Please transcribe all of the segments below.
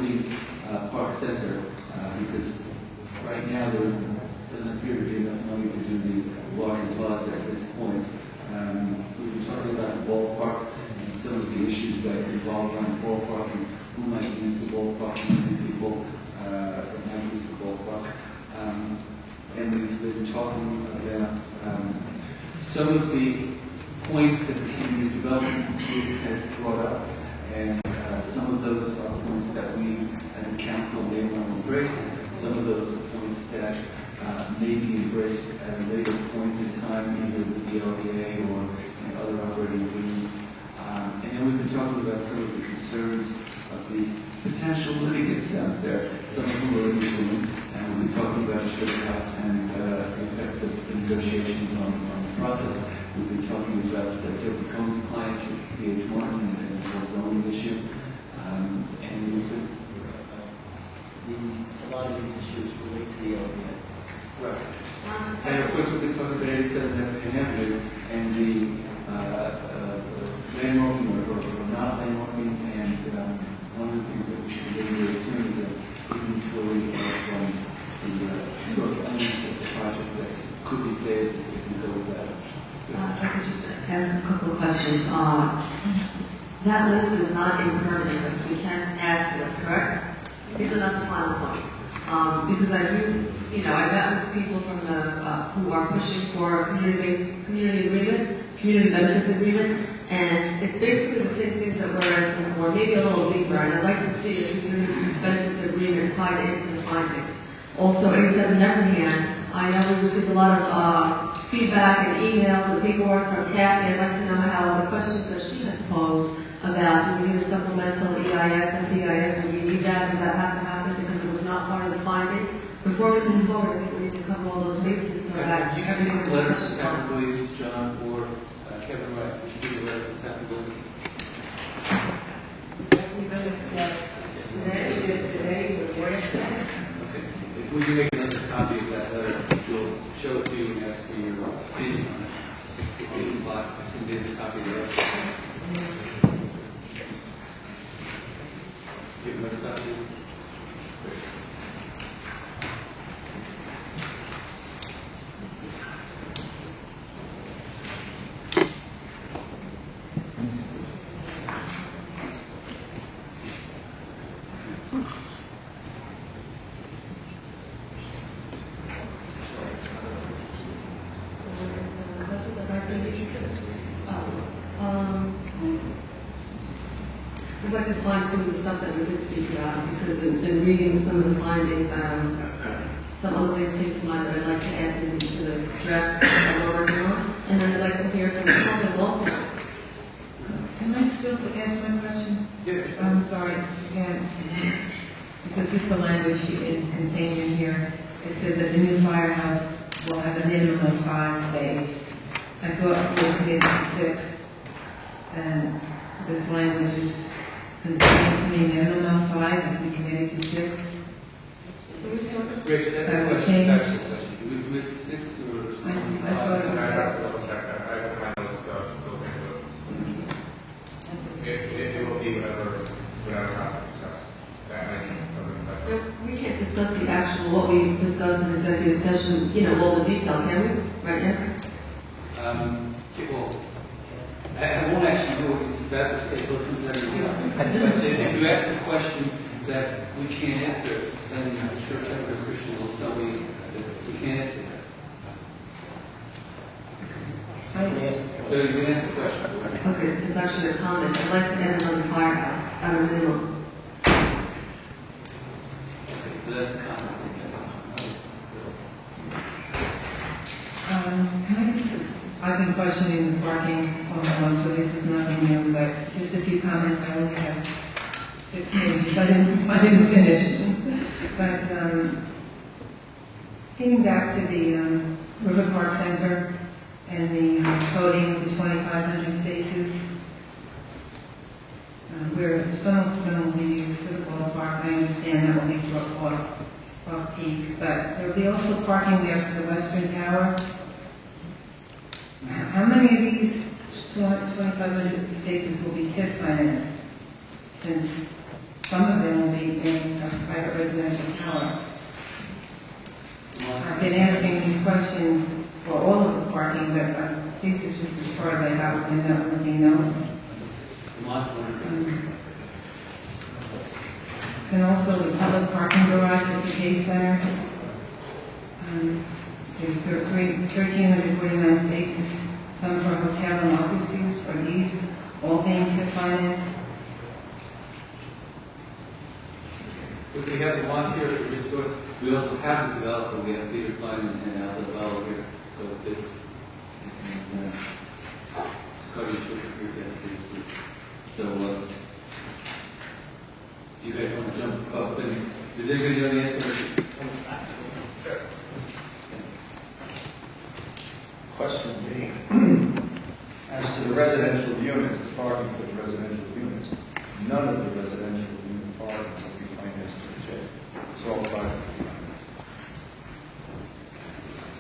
Utility Park Center, because right now there doesn't appear to be enough money to do the walking plaza at this point. We've been talking about the ballpark and some of the issues that involve around the ballpark and who might use the ballpark, how many people might use the ballpark. And we've been talking about some of the points that the community development group has brought up, and some of those are points that we as a council may want to embrace. Some of those are points that may be embraced at a later point in time, either with the LDA or in other operating agreements. And then we've been talking about some of the concerns of the potential litigants out there, some of whom are in this room, and we've been talking about the Sugar House and the effect of the negotiations on the process. We've been talking about Deborah Cohn's client with C.H. Martin and the whole zoning issue. And a lot of these issues relate to the LDS. Right. And of course we've been talking about 87 Nepperhan Avenue and the landmarking or not landmarking, and one of the things that we should be doing very soon is an inventory from the historic elements of the project that could be saved if we can go with that. I could just ask a couple of questions. That list is not impermanent list. We can't add to it, correct? So that's the final point. Because I do, I met with people from the who are pushing for a community benefits agreement, and it's basically the same things that we're asking for, maybe a little deeper. And I'd like to see a community benefits agreement tied into the findings. Also, 87 Nepperhan, I know we received a lot of feedback and emails and paperwork from Kathy. I'd like to know how the questions that she has posed about, do we need a supplemental EIS and FEIS, do we need that, does that have to happen because it was not part of the findings? Before we move forward, I think we need to cover all those bases so that you see the letter from Captain Williams, John, or Kevin Wright? You see the letter from Captain Williams? Today, or yesterday. Okay. If we can make another copy of that letter, we'll show it to you and ask for your opinion on it. It's a copy of the letter. Give them a copy. I'd like to find some of the stuff that we did speak about, because in reading some of the findings, some other things came to mind that I'd like to add into the draft that we're working on, and then I'd like to hear from the public also. Am I still to answer my question? Yes. I'm sorry, again, because this is the language contained in here. It says that the new firehouse will have a minimum of 5 bays. I thought it was committed to 6, and this language is contained to me minimum of 5, and we committed to 6. Rich, that's a question. That's a question. Do we commit to 6 or something? I thought it was I have to double check that. I have to find those built into it. It will be whatever happens. That might be something that's We can't discuss the actual, what we discussed in executive session, all the detail, can we? Right now? Well, I won't actually know what this is about to say, but if you ask a question that we can't answer, then I'm sure every Christian will tell me that we can't answer that. So you can ask the question. Okay, it's actually a comment. I'd like to end on the firehouse at a minimum. Okay, so that's a comment. I've been questioning the parking on the one, so this is nothing new, but just a few comments. I only have 6 minutes. I didn't finish. But getting back to the River Park Center and the coding of the 2,500 spaces, where some of them will be used for the ballpark. I understand that will be off-peak, but there will be also parking there for the Western Tower. How many of these 2,500 spaces will be TIF financed? Since some of them will be in private residential power. I've been asking these questions for all of the parking, but this is just as far as I got within the notes. And also the public parking garage at the K Center. There's 1,349 spaces, some for hotel and office use. Are these all being TIF financed? If we have the lot here as a resource, we also have the developer. We have Peter Klein and Alpha Developer. So if this, Cody should agree with that previously. So, you guys want to jump up? Did anybody know the answer? Question being, as to the residential units, the parking for the residential units, none of the residential unit parking will be financed through the jail. It's all private.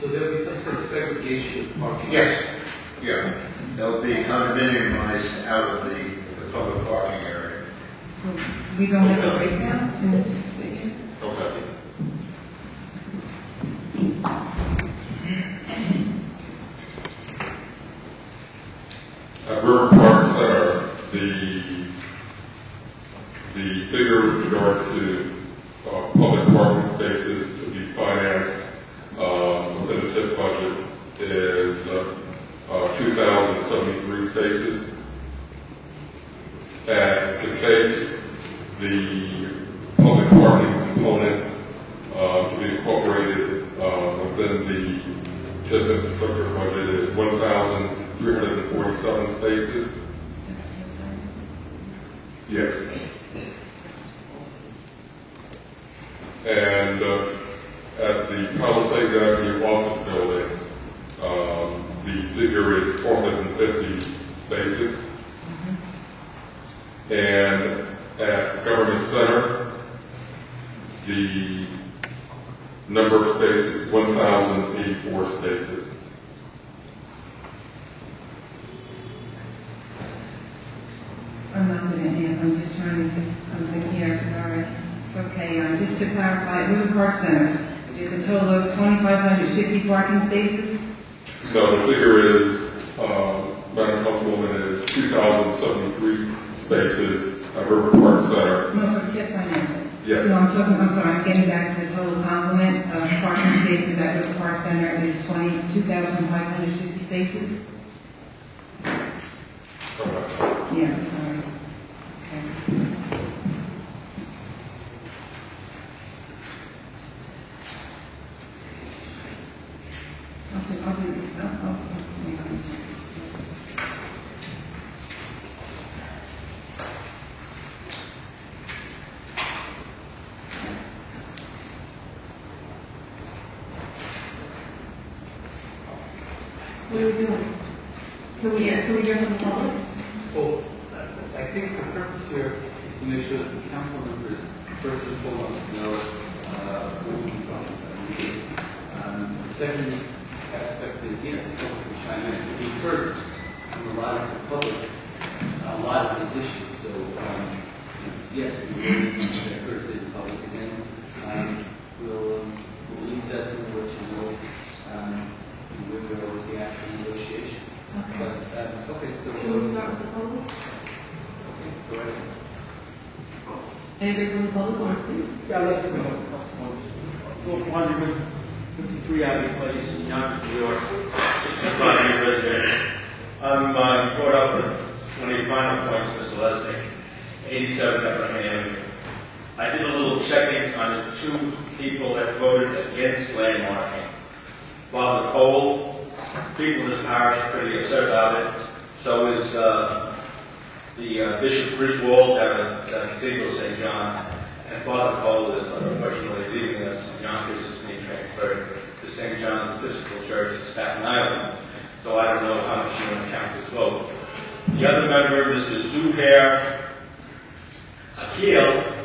So there'll be some sort of segregation of parking? Yes. Yeah. They'll be condominiumized out of the public parking area. We don't have a breakdown in this figure? Okay. At River Park Center, the figure with regards to public parking spaces to be financed within the TIF budget is 2,073 spaces. And to take the public parking component to be incorporated within the TIF infrastructure budget is 1,347 spaces. Yes. And at the Palisades Avenue office building, the figure is 450 spaces. And at Government Center, the number of spaces is 1,084 spaces. I'm not doing it. I'm just trying to do something here. All right. Okay. Just to clarify, River Park Center, there's a total of 2,550 parking spaces? No, the figure is, Madam Councilwoman, is 2,073 spaces at River Park Center. No, for TIF financing. Yes. No, I'm sorry, I'm getting back to the total complement of parking spaces at River Park Center is 2,550 spaces? Yeah, sorry. Okay. I'll do this. What are we doing? Can we hear from the public? Well, I think the purpose here is to make sure that the council members first and foremost know what we're talking about. The second aspect is, the public can chime in. We've heard from a lot of the public a lot of these issues. So, yes, we raise something that occurs in the public, and then we'll at least let you know where we are with the actual negotiations. Okay. But, okay, so... Can we start with the public? Okay, go right ahead. Anybody from the public want to speak? Yeah, I'd like to know a couple points. 153 Avenue Place in Yonkers, New York. It's not any residential. I'm brought up with one of your final points, Mr. Lesnick, 87 Nepperhan Avenue. I did a little checking on the two people that voted against landmarking. Bob Cole, people in this parish are pretty upset about it. So is the Bishop Griswold down at Cathedral St. John. And Father Cole is unfortunately leaving us. Yonkers is being transferred to St. John's Episcopal Church in Staten Island. So I don't know how much you want to count this vote. The other member, Mr. Zuhair Akil,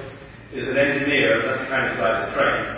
is an engineer, not trying to drive the train.